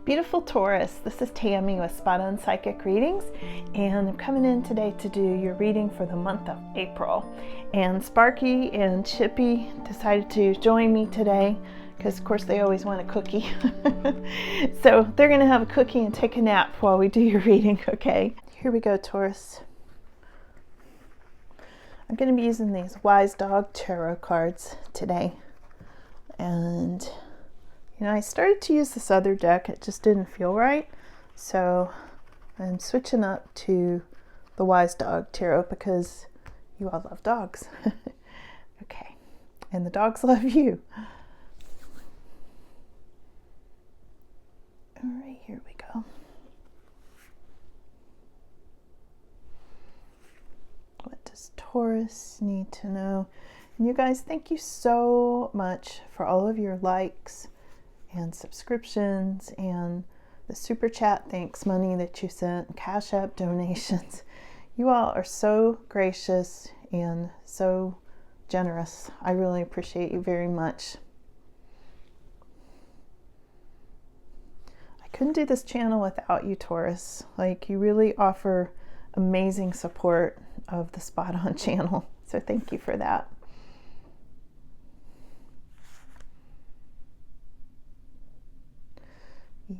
Beautiful Taurus, this is Tammy with Spot On Psychic Readings, and I'm coming in today to do your reading for the month of April. And Sparky and Chippy decided to join me today because of course they always want a cookie. So they're going to have a cookie and take a nap while we do your reading, okay? Here we go, Taurus. I'm going to be using these Wise Dog Tarot cards today. And I started to use this other deck. It just didn't feel right. So I'm switching up to the Wise Dog Tarot because you all love dogs. Okay. And the dogs love you. All right, here we go. What does Taurus need to know? And you guys, thank you so much for all of your likes and subscriptions and the super chat thanks money that you sent, Cash App donations. You all are so gracious and so generous. I really appreciate you very much. I couldn't do this channel without you, Taurus. Like, you really offer amazing support of the Spot On channel. So thank you for that.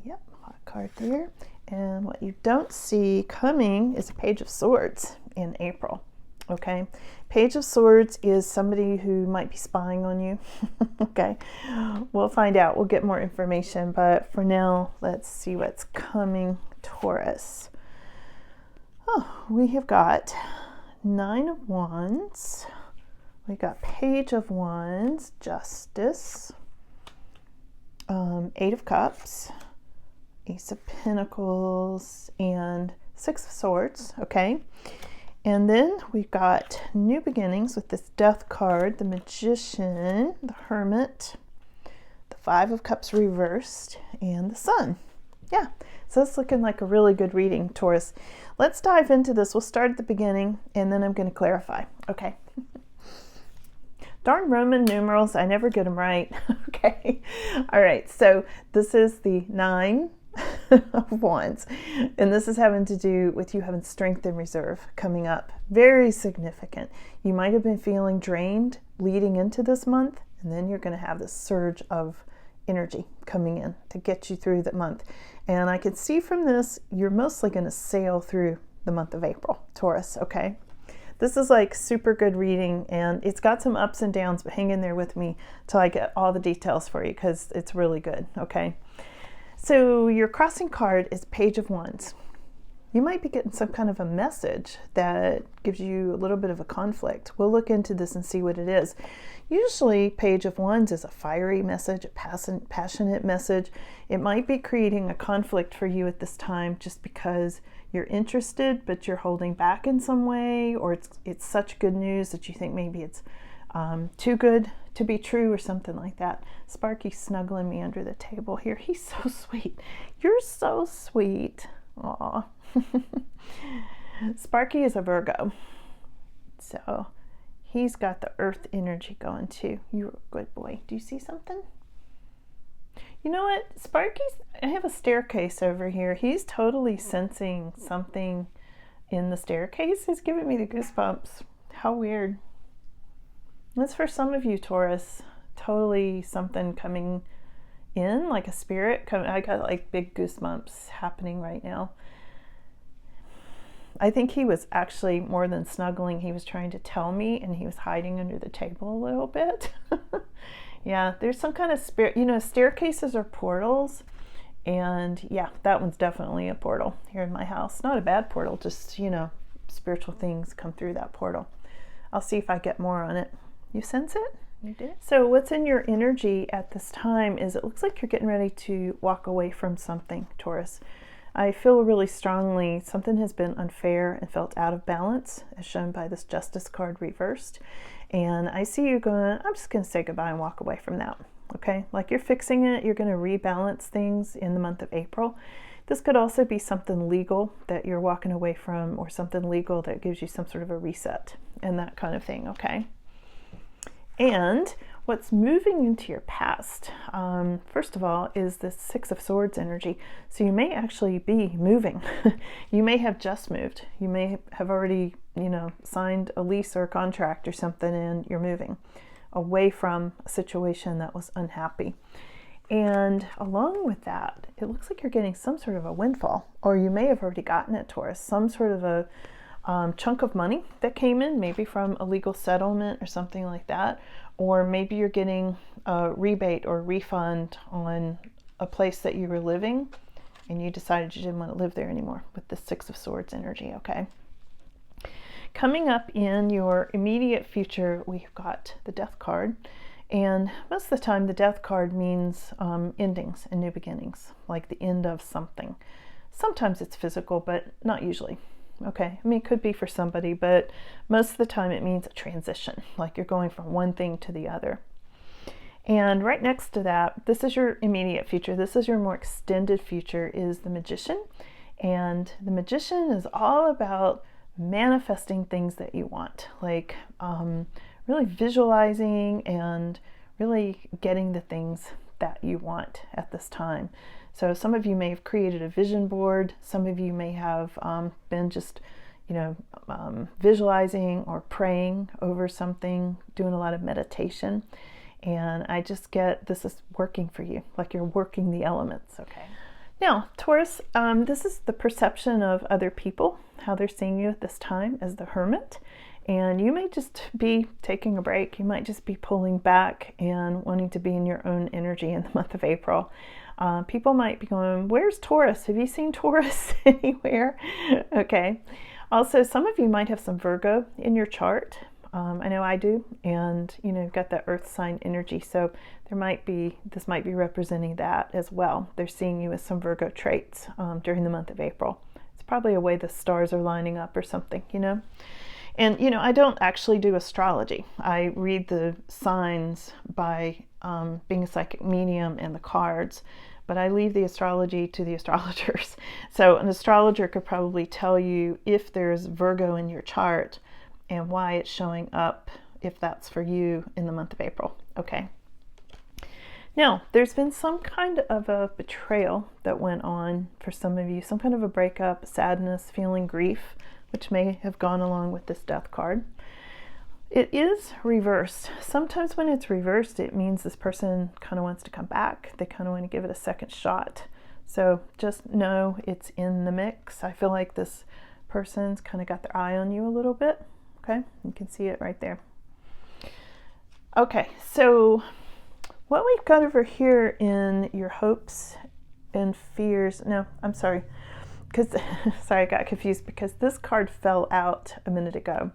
Yep, hot card there. And what you don't see coming is a Page of Swords in April. Okay, Page of Swords is somebody who might be spying on you. Okay, we'll find out. We'll get more information. But for now, let's see what's coming, Taurus. Oh, we have got Nine of Wands. We got Page of Wands, Justice, Eight of Cups, Ace of Pentacles, and Six of Swords, okay? And then we've got New Beginnings with this Death card, the Magician, the Hermit, the Five of Cups reversed, and the Sun. Yeah, so it's looking like a really good reading, Taurus. Let's dive into this. We'll start at the beginning, and then I'm going to clarify, okay? Darn Roman numerals, I never get them right. Okay, all right, so this is the Nine of Wands, and this is having to do with you having strength and reserve coming up. Very significant. You might have been feeling drained leading into this month, and then you're going to have this surge of energy coming in to get you through the month. And I can see from this, you're mostly going to sail through the month of April, Taurus, okay? This is like super good reading, and it's got some ups and downs, but hang in there with me till I get all the details for you because it's really good, okay? So your crossing card is Page of Wands. You might be getting some kind of a message that gives you a little bit of a conflict. We'll look into this and see what it is. Usually Page of Wands is a fiery message, a passionate message. It might be creating a conflict for you at this time just because you're interested, but you're holding back in some way, or it's such good news that you think maybe it's too good to be true or something like that. Sparky's snuggling me under the table here. He's so sweet. You're so sweet. Aw. Sparky is a Virgo, so he's got the earth energy going too. You're a good boy. Do you see something? You know what? I have a staircase over here. He's totally sensing something in the staircase. It's giving me the goosebumps. How weird. That's for some of you, Taurus. Totally something coming in, like a spirit. I got like big goosebumps happening right now. I think he was actually, more than snuggling, he was trying to tell me, and he was hiding under the table a little bit. Yeah, there's some kind of spirit. Staircases are portals, and yeah, that one's definitely a portal here in my house. Not a bad portal, just, spiritual things come through that portal. I'll see if I get more on it. You sense it? You did. So what's in your energy at this time is it looks like you're getting ready to walk away from something, Taurus. I feel really strongly something has been unfair and felt out of balance, as shown by this Justice card reversed. And I see you going, I'm just going to say goodbye and walk away from that. Okay? Like you're fixing it. You're going to rebalance things in the month of April. This could also be something legal that you're walking away from, or something legal that gives you some sort of a reset and that kind of thing. Okay? And What's moving into your past, first of all, is this Six of Swords energy. So you may actually be moving. You may have just moved. You may have already, signed a lease or a contract or something, and you're moving away from a situation that was unhappy. And along with that, it looks like you're getting some sort of a windfall, or you may have already gotten it, Taurus, some sort of a chunk of money that came in, maybe from a legal settlement or something like that, or maybe you're getting a rebate or refund on a place that you were living and you decided you didn't want to live there anymore with the Six of Swords energy, okay? Coming up in your immediate future, we've got the Death card. And most of the time, the Death card means endings and new beginnings, like the end of something. Sometimes it's physical, but not usually. Okay, I mean, it could be for somebody, but most of the time it means a transition, like you're going from one thing to the other. And right next to that, this is your immediate future. This is your more extended future, is the Magician. And the Magician is all about manifesting things that you want, like really visualizing and really getting the things that you want at this time. So some of you may have created a vision board. Some of you may have been just, visualizing or praying over something, doing a lot of meditation. And I just get this is working for you, like you're working the elements, okay? Now, Taurus, this is the perception of other people, how they're seeing you at this time as the Hermit. And you may just be taking a break. You might just be pulling back and wanting to be in your own energy in the month of April. People might be going, where's Taurus? Have you seen Taurus anywhere? Okay. Also, some of you might have some Virgo in your chart. I know I do. And, you've got that earth sign energy. So this might be representing that as well. They're seeing you with some Virgo traits during the month of April. It's probably a way the stars are lining up or something, And, I don't actually do astrology. I read the signs by being a psychic medium and the cards, but I leave the astrology to the astrologers. So an astrologer could probably tell you if there's Virgo in your chart and why it's showing up, if that's for you in the month of April. Okay. Now, there's been some kind of a betrayal that went on for some of you, some kind of a breakup, sadness, feeling grief, which may have gone along with this Death card. It is reversed. Sometimes when it's reversed, it means this person kind of wants to come back. They kind of want to give it a second shot. So just know it's in the mix. I feel like this person's kind of got their eye on you a little bit. Okay, you can see it right there. Okay, so what we've got over here in your hopes and fears, no, I'm sorry, sorry, I got confused because this card fell out a minute ago.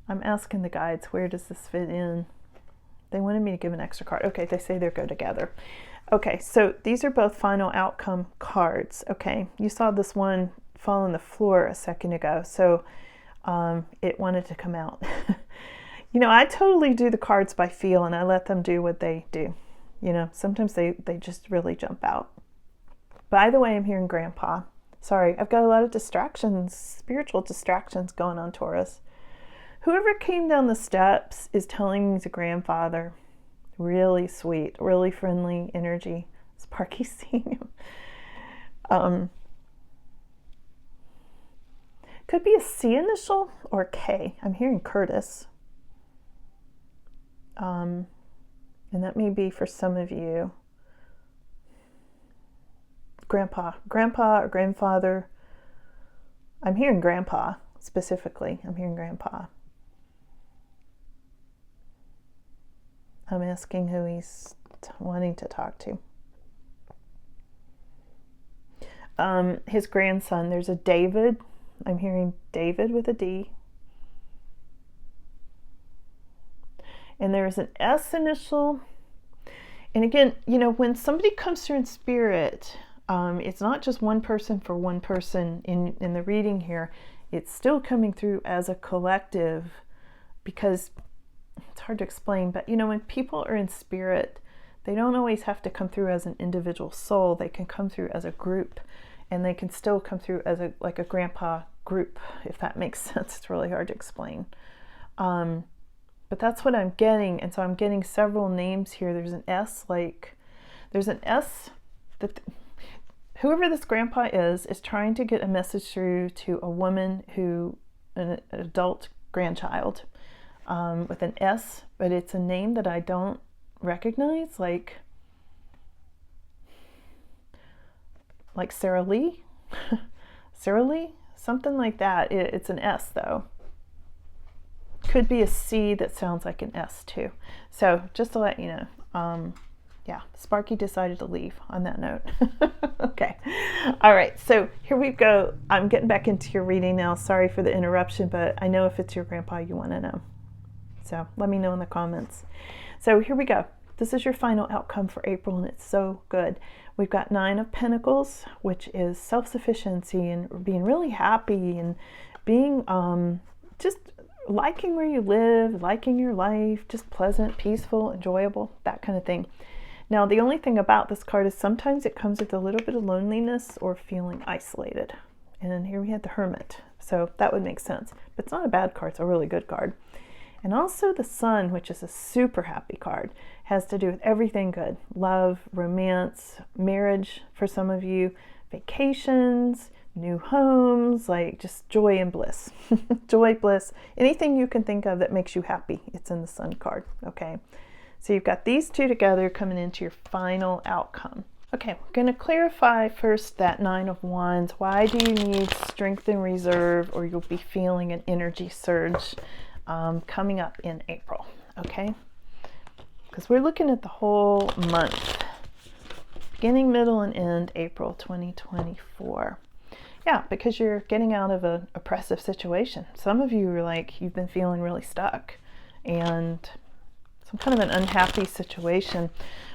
I'm asking the guides, where does this fit in? They wanted me to give an extra card. Okay, they say they go together. Okay, so these are both final outcome cards. Okay, you saw this one fall on the floor a second ago, so it wanted to come out. I totally do the cards by feel, and I let them do what they do. Sometimes they just really jump out. By the way, I'm hearing Grandpa. Sorry, I've got a lot of distractions, spiritual distractions going on, Taurus. Whoever came down the steps is telling me it's a grandfather. Really sweet, really friendly energy. Sparky's seeing him. Could be a C initial or a K. I'm hearing Curtis. And that may be for some of you. Grandpa or grandfather. I'm hearing Grandpa specifically. I'm hearing Grandpa. I'm asking who he's wanting to talk to. His grandson, there's a David. I'm hearing David with a D. And there's an S initial. And again, when somebody comes through in spirit, it's not just one person for one person in the reading here. It's still coming through as a collective, because it's hard to explain, but when people are in spirit, they don't always have to come through as an individual soul. They can come through as a group, and they can still come through as a grandpa group, if that makes sense. It's really hard to explain. But that's what I'm getting. And so I'm getting several names here. There's an S, like, there's an S that whoever this grandpa is trying to get a message through to a woman who, an adult grandchild, with an S, but it's a name that I don't recognize, like Sarah Lee, Sarah Lee, something like that. It's an S though. Could be a C that sounds like an S too. So just to let you know, yeah, Sparky decided to leave on that note. Okay. All right. So here we go. I'm getting back into your reading now. Sorry for the interruption, but I know if it's your grandpa, you want to know. So let me know in the comments. So here we go. This is your final outcome for April, and it's so good. We've got 9 of Pentacles, which is self-sufficiency and being really happy and being just liking where you live, liking your life, just pleasant, peaceful, enjoyable, that kind of thing. Now, the only thing about this card is sometimes it comes with a little bit of loneliness or feeling isolated. And here we had the Hermit, so that would make sense. But it's not a bad card, it's a really good card. And also the Sun, which is a super happy card, has to do with everything good. Love, romance, marriage for some of you, vacations, new homes, like just joy and bliss. Joy, bliss, anything you can think of that makes you happy, it's in the Sun card, okay? So you've got these two together coming into your final outcome. Okay, we're going to clarify first that 9 of Wands. Why do you need strength and reserve, or you'll be feeling an energy surge coming up in April, okay? Because we're looking at the whole month, beginning, middle, and end, April 2024. Yeah, because you're getting out of an oppressive situation. Some of you are like, you've been feeling really stuck and some kind of an unhappy situation,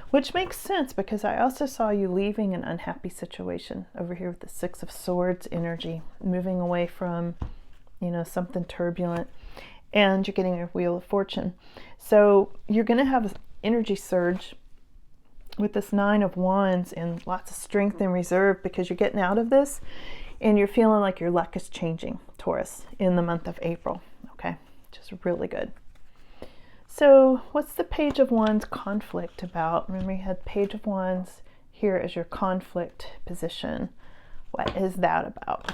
which makes sense because I also saw you leaving an unhappy situation over here with the 6 of Swords energy, moving away from, you know, something turbulent, and you're getting a Wheel of Fortune. So you're going to have an energy surge with this 9 of Wands and lots of strength and reserve because you're getting out of this and you're feeling like your luck is changing, Taurus, in the month of April, okay? Just really good. So what's the Page of Wands conflict about? Remember, you had Page of Wands here as your conflict position. What is that about?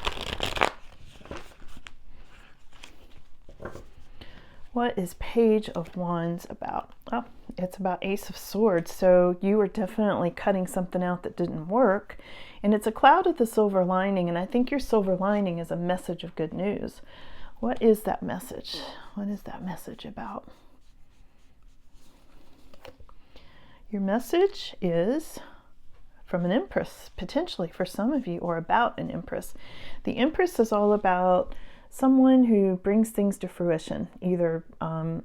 What is Page of Wands about? Oh, it's about Ace of Swords. So you were definitely cutting something out that didn't work. And it's a cloud with a silver lining. And I think your silver lining is a message of good news. What is that message? What is that message about? Your message is from an Empress, potentially for some of you, or about an Empress. The Empress is all about someone who brings things to fruition, either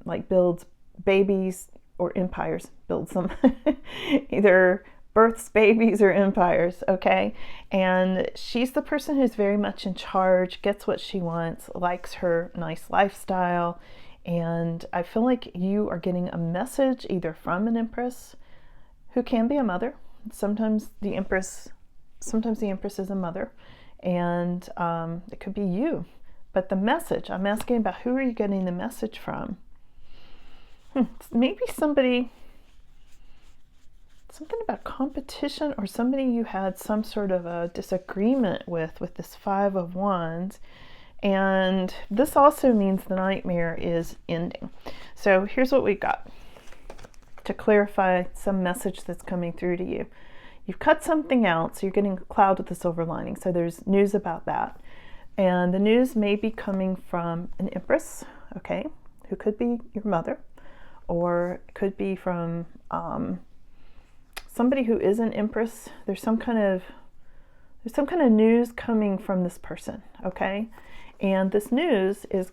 like builds babies or empires, builds them, either births babies or empires, okay? And she's the person who's very much in charge, gets what she wants, likes her nice lifestyle, and I feel like you are getting a message either from an Empress, who can be a mother. Sometimes the Empress is a mother, and it could be you. But the message, I'm asking about who are you getting the message from? Maybe something about competition, or somebody you had some sort of a disagreement with this 5 of Wands. And this also means the nightmare is ending. So here's what we got to clarify some message that's coming through to you. You've cut something out, so you're getting a cloud with a silver lining. So there's news about that. And the news may be coming from an Empress, okay, who could be your mother, or it could be from somebody who is an Empress. There's some kind of news coming from this person, okay? And this news is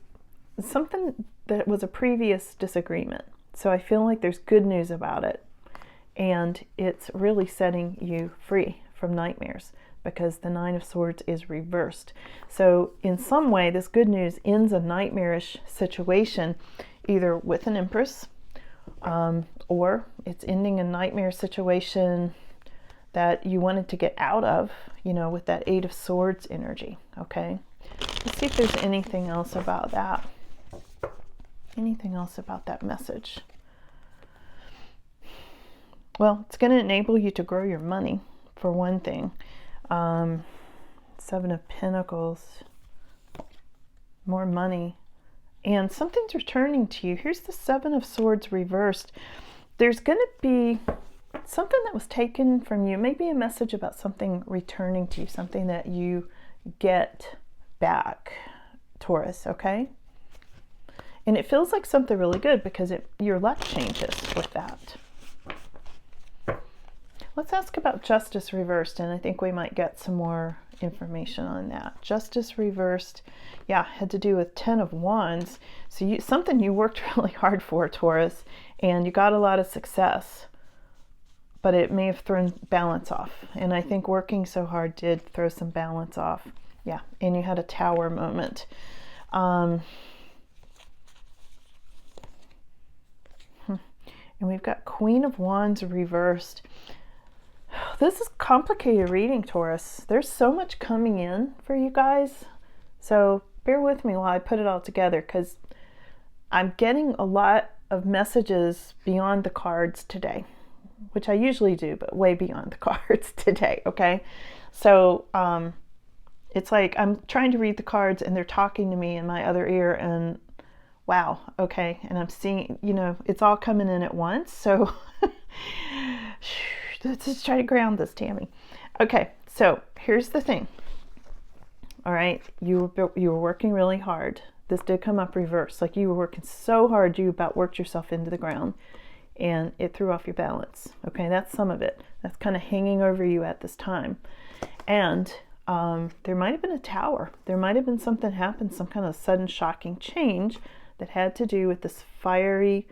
something that was a previous disagreement. So I feel like there's good news about it, and it's really setting you free from nightmares because the 9 of Swords is reversed. So in some way, this good news ends a nightmarish situation, either with an Empress, or it's ending a nightmare situation that you wanted to get out of, you know, with that 8 of Swords energy, okay? Let's see if there's anything else about that. Anything else about that message? Well, it's going to enable you to grow your money, for one thing. Seven of Pentacles, more money, and something's returning to you. Here's the Seven of Swords reversed. There's going to be something that was taken from you, maybe a message about something returning to you, something that you get back, Taurus, okay? And it feels like something really good because your luck changes with that. Let's ask about Justice reversed, and I think we might get some more information on that. Justice reversed, yeah, had to do with 10 of Wands. So something you worked really hard for, Taurus, and you got a lot of success, but it may have thrown balance off. And I think working so hard did throw some balance off. Yeah, and you had a Tower moment. And we've got Queen of Wands reversed. This is complicated reading, Taurus. There's so much coming in for you guys. So bear with me while I put it all together, because I'm getting a lot of messages beyond the cards today, which I usually do, but way beyond the cards today, okay? So it's like I'm trying to read the cards and they're talking to me in my other ear, and wow, okay, and I'm seeing, it's all coming in at once. So let's just try to ground this, Tammy. Okay, so here's the thing. All right, you were working really hard. This did come up reversed. Like you were working so hard, you about worked yourself into the ground, and it threw off your balance. Okay, that's some of it. That's kind of hanging over you at this time. And there might have been a tower. There might have been something happened, some kind of sudden shocking change that had to do with this fiery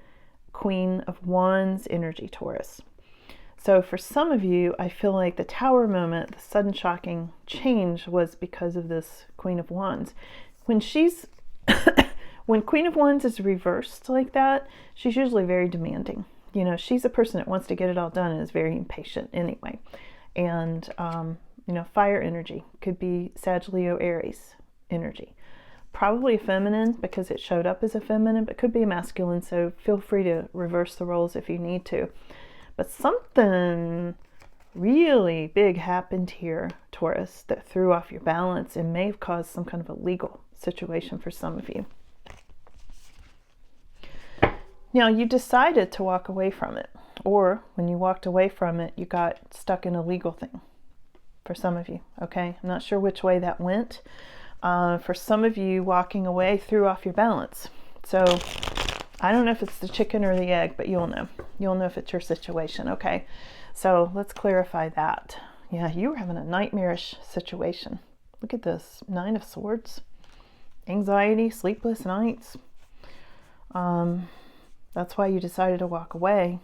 Queen of Wands energy, Taurus. So for some of you, I feel like the Tower moment, the sudden shocking change, was because of this Queen of Wands. When when Queen of Wands is reversed like that, she's usually very demanding. She's a person that wants to get it all done and is very impatient anyway. And, fire energy could be Sag, Leo, Aries energy. Probably a feminine because it showed up as a feminine, but could be a masculine. So feel free to reverse the roles if you need to. But something really big happened here, Taurus, that threw off your balance and may have caused some kind of a legal situation for some of you. Now, you decided to walk away from it, or when you walked away from it, you got stuck in a legal thing for some of you, okay? I'm not sure which way that went. For some of you, walking away threw off your balance. So I don't know if it's the chicken or the egg, but you'll know. You'll know if it's your situation, okay? So let's clarify that. Yeah, you were having a nightmarish situation. Look at this, 9 of Swords. Anxiety, sleepless nights. That's why you decided to walk away,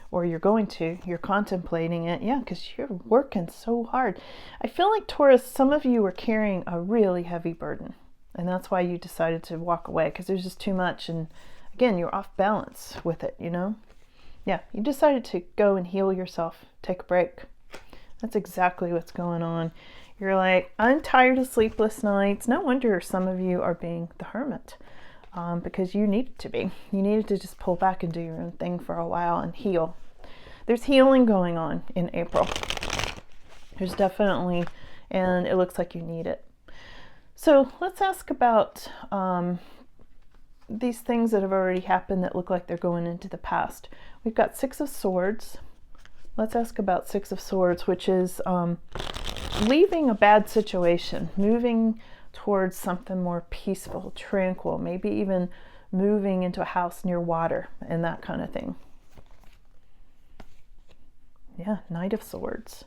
or you're contemplating it. Yeah, because you're working so hard. I feel like, Taurus, some of you are carrying a really heavy burden, and that's why you decided to walk away, because there's just too much, and again, you're off balance with it, Yeah, you decided to go and heal yourself, take a break. That's exactly what's going on. You're like, I'm tired of sleepless nights. No wonder some of you are being the hermit, because you needed to be. You needed to just pull back and do your own thing for a while and heal. There's healing going on in April. There's definitely, and it looks like you need it. So let's ask about these things that have already happened that look like they're going into the past. We've got 6 of Swords. Let's ask about 6 of Swords, which is leaving a bad situation, moving towards something more peaceful, tranquil, maybe even moving into a house near water and that kind of thing. Yeah, Knight of Swords.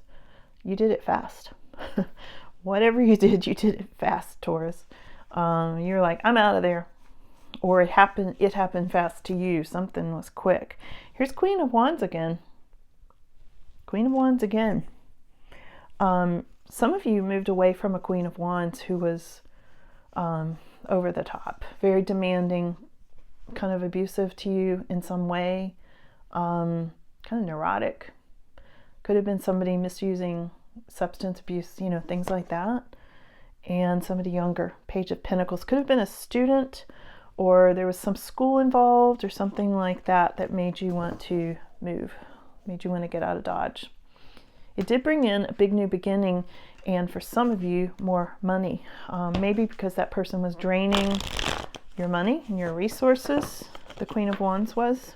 You did it fast. Whatever you did it fast, Taurus. You're like, I'm out of there. Or it happened fast to you. Something was quick. Here's Queen of Wands again. Queen of Wands again. Some of you moved away from a Queen of Wands who was over the top, very demanding, kind of abusive to you in some way, kind of neurotic. Could have been somebody misusing substance abuse, things like that. And somebody younger, Page of Pentacles. Could have been a student or there was some school involved or something like that that made you want to move, made you want to get out of Dodge. It did bring in a big new beginning, and for some of you, more money. Maybe because that person was draining your money and your resources. The Queen of Wands was.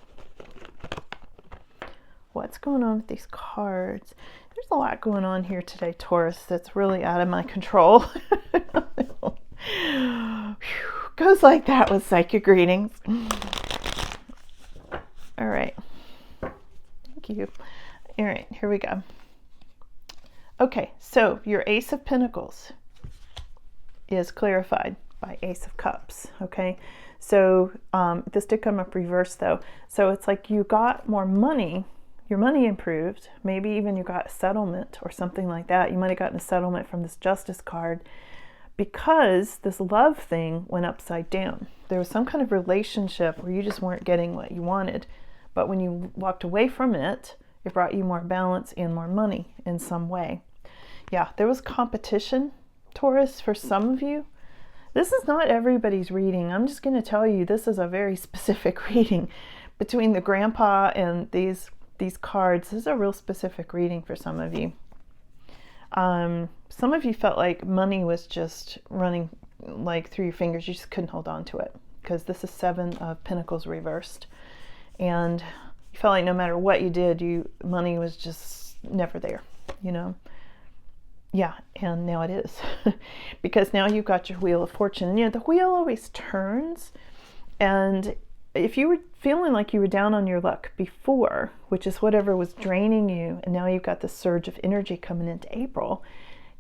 What's going on with these cards? There's a lot going on here today, Taurus, that's really out of my control. Goes like that with psychic readings. All right. Thank you. All right, here we go. Okay, so your Ace of Pentacles is clarified by Ace of Cups, okay? So this did come up reversed though. So it's like you got more money, your money improved, maybe even you got a settlement or something like that. You might have gotten a settlement from this Justice card because this love thing went upside down. There was some kind of relationship where you just weren't getting what you wanted, but when you walked away from it, it brought you more balance and more money in some way. Yeah, there was competition, Taurus, for some of you. This is not everybody's reading. I'm just going to tell you this is a very specific reading. Between the grandpa and these cards, this is a real specific reading for some of you. Some of you felt like money was just running like through your fingers. You just couldn't hold on to it because this is 7 of Pentacles reversed. And you felt like no matter what you did, money was just never there, you know? Yeah, and now it is. Because now you've got your Wheel of Fortune. And, you know, the wheel always turns. And if you were feeling like you were down on your luck before, which is whatever was draining you, and now you've got this surge of energy coming into April,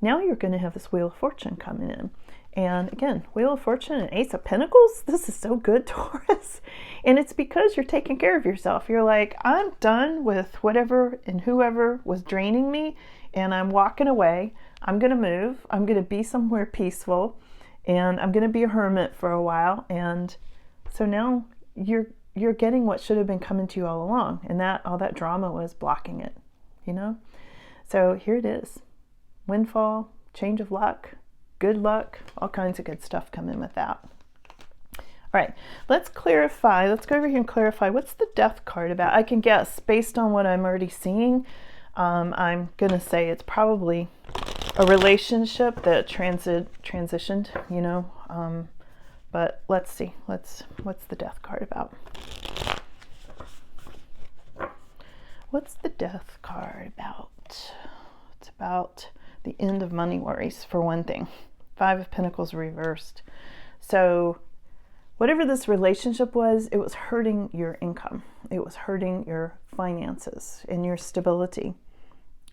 now you're going to have this Wheel of Fortune coming in. And again, Wheel of Fortune and Ace of Pentacles, this is so good, Taurus. And it's because you're taking care of yourself. You're like, I'm done with whatever and whoever was draining me, and I'm walking away. I'm going to move. I'm going to be somewhere peaceful, and I'm going to be a hermit for a while. And so now you're getting what should have been coming to you all along, and that all that drama was blocking it, you know? So here it is. Windfall, change of luck, good luck, all kinds of good stuff coming with that. All right, let's clarify. Let's go over here and clarify. What's the Death card about? I can guess based on what I'm already seeing. I'm going to say it's probably a relationship that transitioned, you know. But let's see. What's the Death card about? What's the Death card about? It's about the end of money worries, for one thing. 5 of Pentacles reversed. So whatever this relationship was, it was hurting your income. It was hurting your finances and your stability.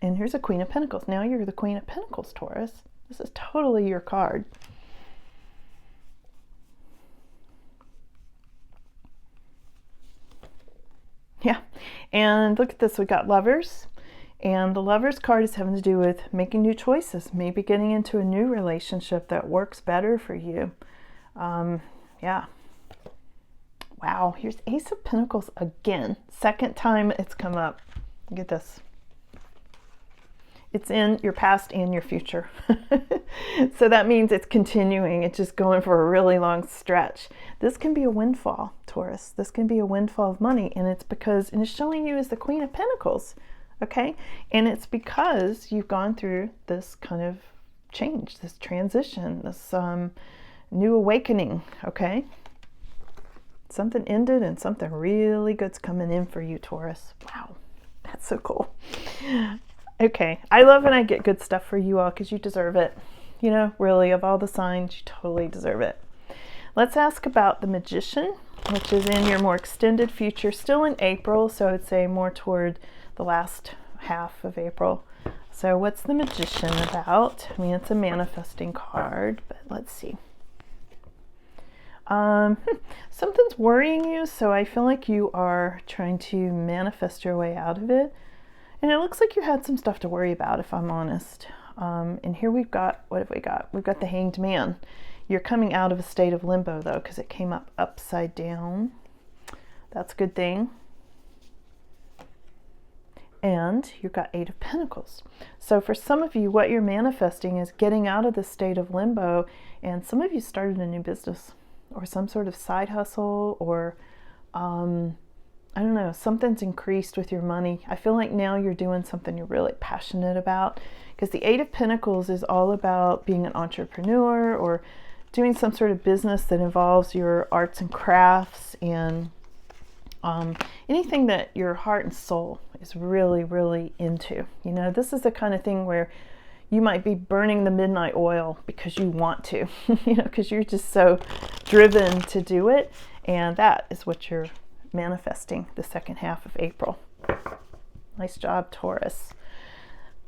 And here's a Queen of Pentacles. Now you're the Queen of Pentacles, Taurus. This is totally your card. Yeah. And look at this. We got Lovers. And the Lovers card is having to do with making new choices, maybe getting into a new relationship that works better for you. Yeah. Wow. Here's Ace of Pentacles again. Second time it's come up. Look at this. It's in your past and your future. So that means it's continuing. It's just going for a really long stretch. This can be a windfall, Taurus. This can be a windfall of money. And it's it's showing you as the Queen of Pentacles. Okay, and it's because you've gone through this kind of change, this transition, this new awakening, okay? Something ended and something really good's coming in for you, Taurus. Wow, that's so cool. Okay, I love when I get good stuff for you all because you deserve it. You know, really, of all the signs, you totally deserve it. Let's ask about the Magician, which is in your more extended future, still in April, so I'd say more toward the last half of April. So what's the Magician about? I mean, it's a manifesting card, but let's see. Something's worrying you, so I feel like you are trying to manifest your way out of it. And it looks like you had some stuff to worry about, if I'm honest. And here we've got, what have we got? We've got the Hanged Man. You're coming out of a state of limbo, though, because it came up upside down. That's a good thing. And you've got 8 of Pentacles. So for some of you, what you're manifesting is getting out of the state of limbo. And some of you started a new business. or some sort of side hustle, or I don't know, something's increased with your money. I feel like now you're doing something you're really passionate about, because the Eight of Pentacles is all about being an entrepreneur or doing some sort of business that involves your arts and crafts and anything that your heart and soul is really, really into. You know, this is the kind of thing where you might be burning the midnight oil because you want to, you know, because you're just so driven to do it. And that is what you're manifesting the second half of April. Nice job, Taurus.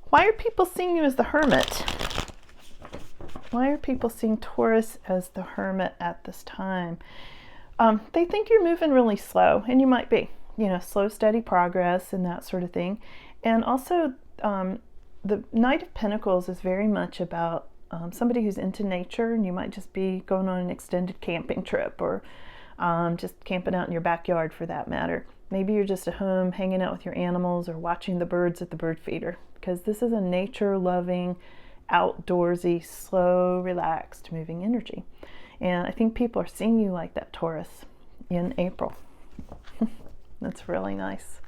Why are people seeing you as the Hermit? Why are people seeing Taurus as the Hermit at this time? They think you're moving really slow, and you might be, you know, slow, steady progress and that sort of thing. And also, the Knight of Pentacles is very much about somebody who's into nature, and you might just be going on an extended camping trip, or just camping out in your backyard for that matter. Maybe you're just at home hanging out with your animals or watching the birds at the bird feeder, because this is a nature-loving, outdoorsy, slow, relaxed, moving energy. And I think people are seeing you like that, Taurus, in April. That's really nice.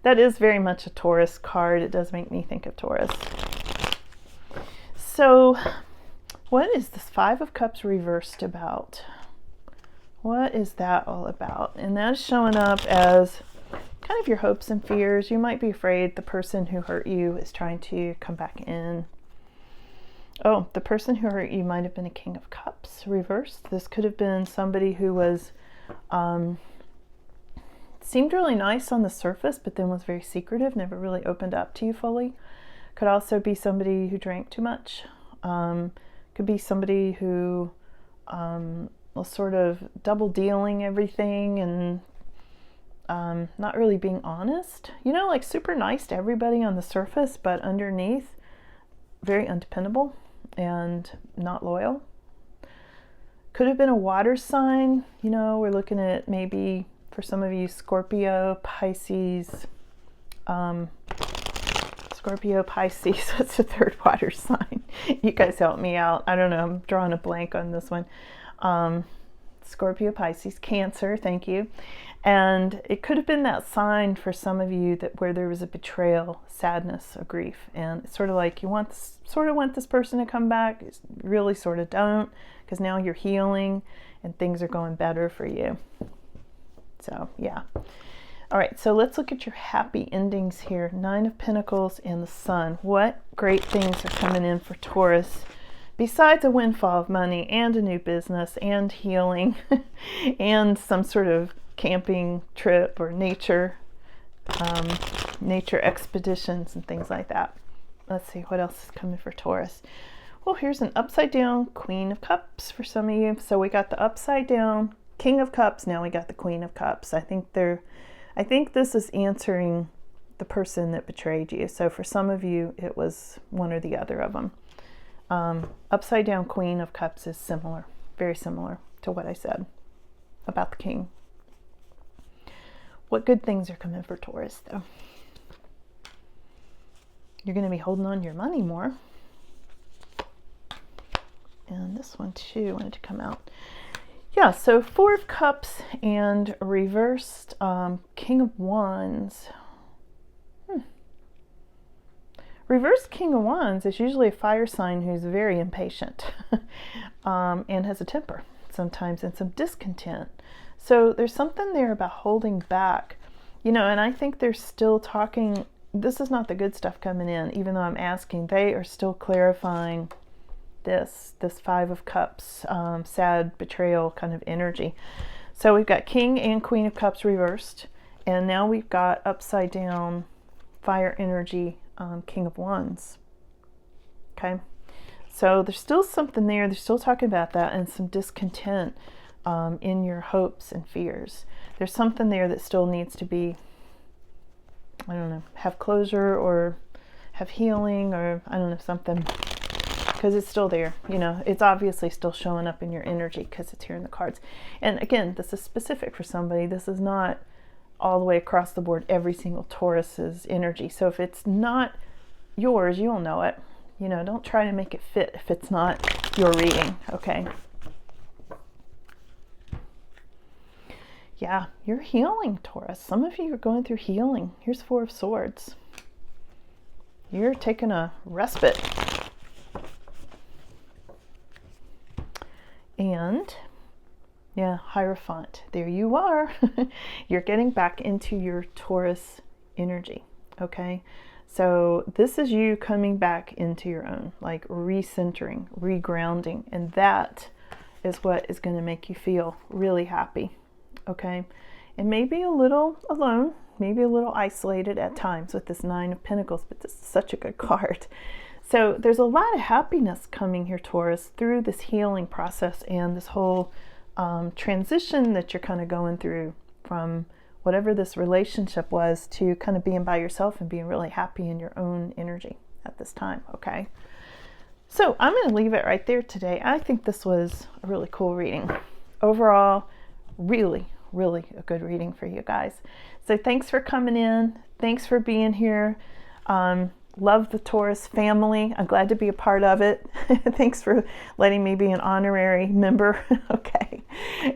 That is very much a Taurus card. It does make me think of Taurus. So what is this Five of Cups reversed about? What is that all about? And that's showing up as kind of your hopes and fears. You might be afraid the person who hurt you is trying to come back in. Oh, the person who hurt you might have been a King of Cups reversed. This could have been somebody who was seemed really nice on the surface, but then was very secretive, never really opened up to you fully. Could also be somebody who drank too much. Could be somebody who was sort of double dealing everything and not really being honest. You know, like super nice to everybody on the surface, but underneath, very undependable and not loyal. Could have been a water sign. You know, we're looking at maybe for some of you Scorpio, Pisces. Scorpio, Pisces, that's the third water sign. You guys help me out. I don't know, I'm drawing a blank on this one. Scorpio, Pisces, Cancer, thank you. And it could have been that sign for some of you that where there was a betrayal, sadness, or grief. And it's sort of like you sort of want this person to come back, really sort of don't, because now you're healing and things are going better for you. So, yeah. All right, so let's look at your happy endings here. Nine of Pentacles and the Sun. What great things are coming in for Taurus besides a windfall of money and a new business and healing and some sort of camping trip or nature expeditions and things like that. Let's see what else is coming for Taurus. Well, here's an upside down Queen of Cups for some of you. So we got the upside down King of Cups. Now we got the Queen of Cups. I think this is answering the person that betrayed you. So for some of you, it was one or the other of them. Upside down Queen of Cups is similar, very similar to what I said about the King. What good things are coming for Taurus, though? You're going to be holding on to your money more. And this one, too, wanted to come out. Yeah, so Four of Cups and reversed King of Wands. Reversed King of Wands is usually a fire sign who's very impatient and has a temper sometimes and some discontent. So there's something there about holding back, you know, and I think they're still talking. This is not the good stuff coming in, even though I'm asking. They are still clarifying this Five of Cups, sad betrayal kind of energy. So we've got King and Queen of Cups reversed, and now we've got upside down fire energy, King of Wands. Okay, so there's still something there. They're still talking about that and some discontent in your hopes and fears. There's something there that still needs to be, I don't know, have closure or have healing, or I don't know, something, because it's still there. You know, it's obviously still showing up in your energy because it's here in the cards. And again, this is specific for somebody. This is not all the way across the board every single Taurus's energy. So if it's not yours, you'll know it. You know, don't try to make it fit if it's not your reading, okay? yeah, you're healing, Taurus. Some of you are going through healing. Here's Four of Swords. You're taking a respite. And yeah, Hierophant. There you are. You're getting back into your Taurus energy. Okay. So this is you coming back into your own, like recentering, regrounding. And that is what is going to make you feel really happy. Okay. And maybe a little alone, maybe a little isolated at times with this Nine of Pentacles, but this is such a good card. So there's a lot of happiness coming here, Taurus, through this healing process and this whole transition that you're kind of going through from whatever this relationship was to kind of being by yourself and being really happy in your own energy at this time. Okay. So I'm going to leave it right there today. I think this was a really cool reading. Overall, really a good reading for you guys. So thanks for coming in. Thanks for being here. Love the Taurus family. I'm glad to be a part of it. Thanks for letting me be an honorary member. Okay.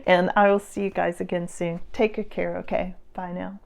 And I will see you guys again soon. Take good care. Okay. Bye now.